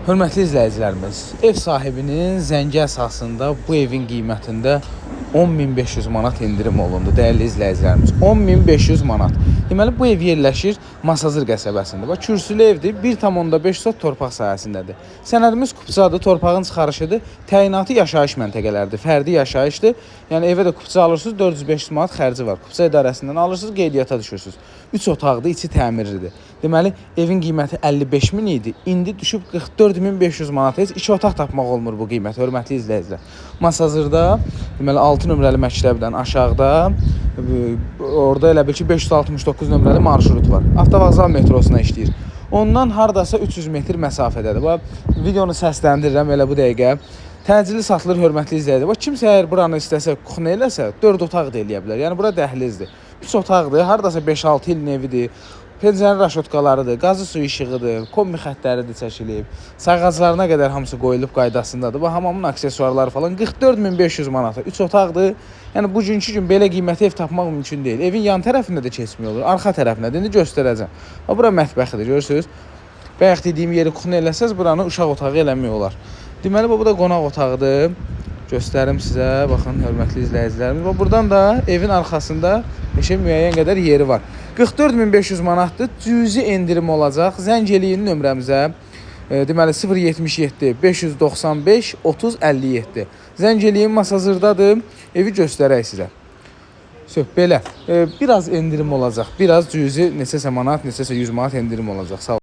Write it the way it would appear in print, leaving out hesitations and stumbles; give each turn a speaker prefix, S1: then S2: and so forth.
S1: Hörmətli izləyicilərimiz, ev sahibinin zəngi əsasında bu evin qiymətində 10.500 manat endirim olundu, dəyərli izləyicilərimiz. 10.500 manat. Deməli, bu ev yerləşir Masazır qəsəbəsində. Bax, kürsülü evdir, 1,5 sot torpaq sahəsindədir. Sənədimiz kupçadır, torpağın çıxarışıdır. Təyinatı yaşayış məntəqələridir, fərdi yaşayışdır. Yəni, evə də kupça alırsınız, 400-500 manat xərci var. Kupça idarəsindən alırsınız, qeydiyyata düşürsünüz. 3 otaqdır, içi təmirlidir. Deməli, evin qiyməti 55.000 idi, indi düşüb 44.500 manata. Heç 2 otaq tapmaq olmur bu qiymət, hörmətli izləyicilər. Masazırda, deməli, 6 nömrəli məktəbdən aşağıda, orada elə bil ki, 569 nömrəli marşrut var. Avtovağzal metrosuna işləyir. Ondan hardasa 300 metr məsafədədir. Bax, videonu səsləndirirəm elə bu dəqiqə. Təcili satılır, hörmətli izləyicilər. Bax, kimsə əgər buranı istəsə, kuxna eləsə, 4 otaq da eləyə bilər. Yəni, bura dəhlizdir. 3 otaqdır, hardasa 5-6 ilin evidir. Pencərin raşotkalarıdır, qazı su işığıdır, kombi xəttləridir çəkilib. Sağğaclarına qədər hamısı qoyulub qaydasındadır. Bu hamamın aksesuarları falan 44.500 manata. 3 otaqdır. Yəni bugünkü gün belə qiyməti ev tapmaq mümkün deyil. Evin yan tərəfində də keçmiyor olur, arxa tərəfində də indi göstərəcəm. Bax, bura mətbəxidir, görürsüz? Bayaq dediyim yeri kuxna eləsəz, buranı uşaq otağı eləmək olar. Deməli, bu da qonaq otağıdır. Göstərim sizə, baxın, hörmətli izləyicilərimiz. Buradan da evin arxasında müəyyən qədər yeri var. 44.500 manatdır, cüzi endirim olacaq. Zəng eləyin nömrəmizə, deməli 077 595 30 57. Zəng eləyin, Masazırdadır, evi göstərək sizə. Belə, biraz endirim olacaq, biraz cüzi neçəsə manat, neçəsə 100 manat endirim olacaq. Sağ olun.